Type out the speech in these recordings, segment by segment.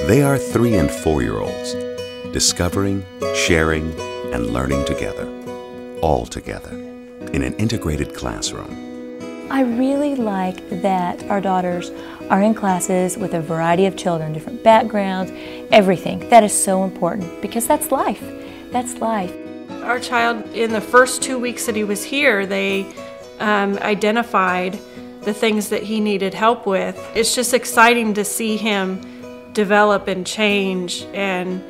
They are 3- and 4-year-olds, discovering, sharing, and learning together, all together, in an integrated classroom. I really like that our daughters are in classes with a variety of children, different backgrounds, everything. That is so important because that's life. That's life. Our child, in the first 2 weeks that he was here, they identified the things that he needed help with. It's just exciting to see him develop and change and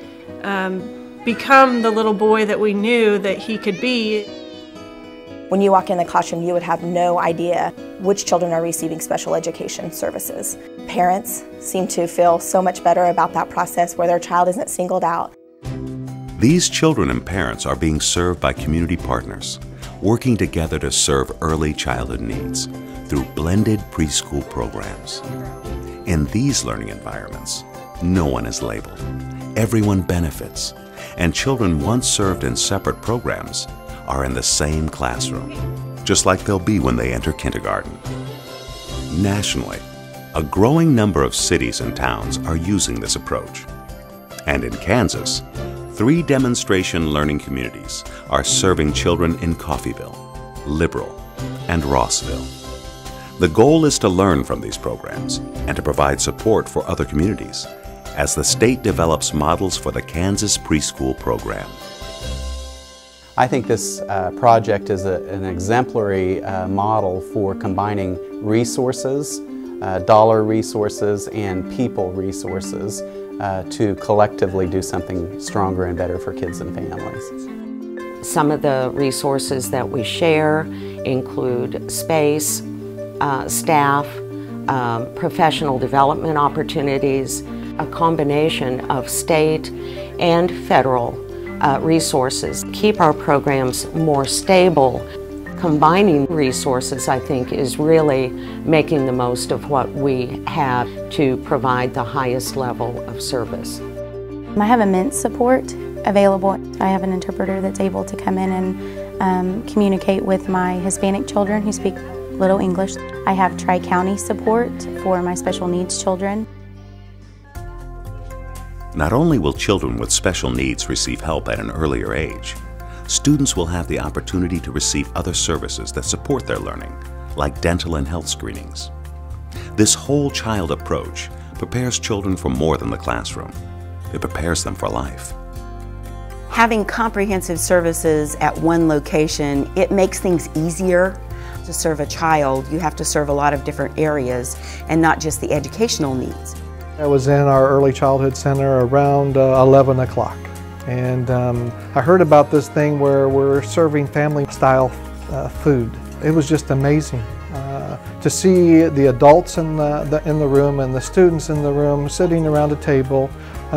become the little boy that we knew that he could be. When you walk in the classroom, you would have no idea which children are receiving special education services. Parents seem to feel so much better about that process where their child isn't singled out. These children and parents are being served by community partners, working together to serve early childhood needs through blended preschool programs. In these learning environments, no one is labeled. Everyone benefits, and children once served in separate programs are in the same classroom, just like they'll be when they enter kindergarten. Nationally, a growing number of cities and towns are using this approach. And in Kansas, 3 demonstration learning communities are serving children in Coffeyville, Liberal, and Rossville. The goal is to learn from these programs and to provide support for other communities as the state develops models for the Kansas preschool program. I think this project is an exemplary model for combining resources, dollar resources, and people resources to collectively do something stronger and better for kids and families. Some of the resources that we share include space, staff, professional development opportunities, a combination of state and federal resources. Keep our programs more stable. Combining resources, I think, is really making the most of what we have to provide the highest level of service. I have immense support available. I have an interpreter that's able to come in and communicate with my Hispanic children who speak little English. I have tri-county support for my special needs children. Not only will children with special needs receive help at an earlier age, students will have the opportunity to receive other services that support their learning, like dental and health screenings. This whole child approach prepares children for more than the classroom. It prepares them for life. Having comprehensive services at one location, it makes things easier. To serve a child, you have to serve a lot of different areas and not just the educational needs. I was in our early childhood center around 11 o'clock, and I heard about this thing where we're serving family-style food. It was just amazing to see the adults in the room and the students in the room sitting around a table,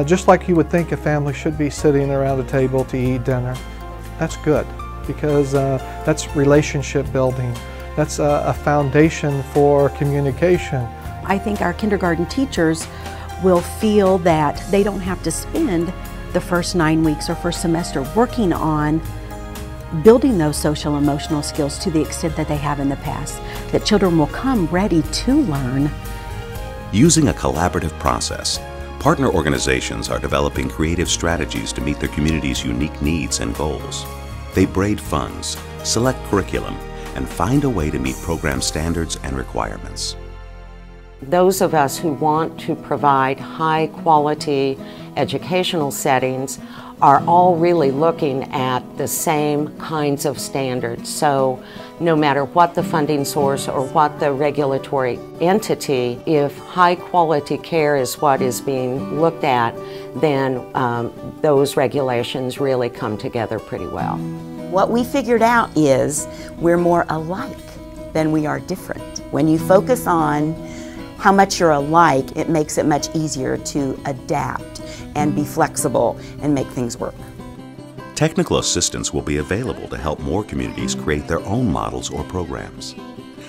just like you would think a family should be sitting around a table to eat dinner. That's good, because that's relationship building. That's a foundation for communication. I think our kindergarten teachers will feel that they don't have to spend the first 9 weeks or first semester working on building those social emotional skills to the extent that they have in the past, that children will come ready to learn. Using a collaborative process, partner organizations are developing creative strategies to meet their community's unique needs and goals. They braid funds, select curriculum, and find a way to meet program standards and requirements. Those of us who want to provide high-quality educational settings are all really looking at the same kinds of standards. So no matter what the funding source or what the regulatory entity, if high-quality care is what is being looked at, then those regulations really come together pretty well. What we figured out is we're more alike than we are different. When you focus on how much you're alike, it makes it much easier to adapt and be flexible and make things work. Technical assistance will be available to help more communities create their own models or programs.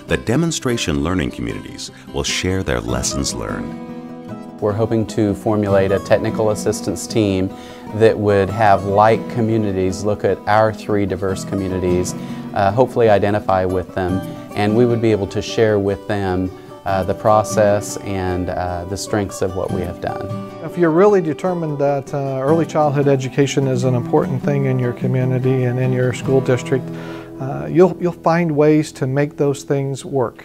The demonstration learning communities will share their lessons learned. We're hoping to formulate a technical assistance team that would have like communities look at our 3 diverse communities, hopefully identify with them, and we would be able to share with them the process and the strengths of what we have done. If you're really determined that early childhood education is an important thing in your community and in your school district, you'll find ways to make those things work.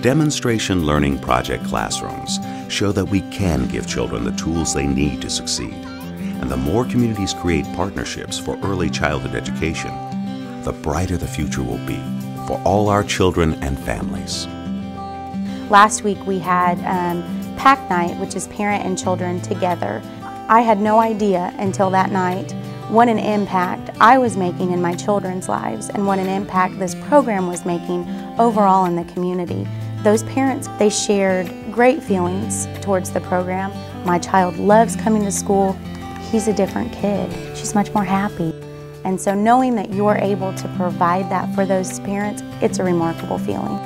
Demonstration learning project classrooms show that we can give children the tools they need to succeed. And the more communities create partnerships for early childhood education, the brighter the future will be for all our children and families. Last week we had PAC night, which is parent and children together. I had no idea until that night what an impact I was making in my children's lives and what an impact this program was making overall in the community. Those parents, they shared great feelings towards the program. My child loves coming to school. He's a different kid. She's much more happy. And so knowing that you're able to provide that for those parents, it's a remarkable feeling.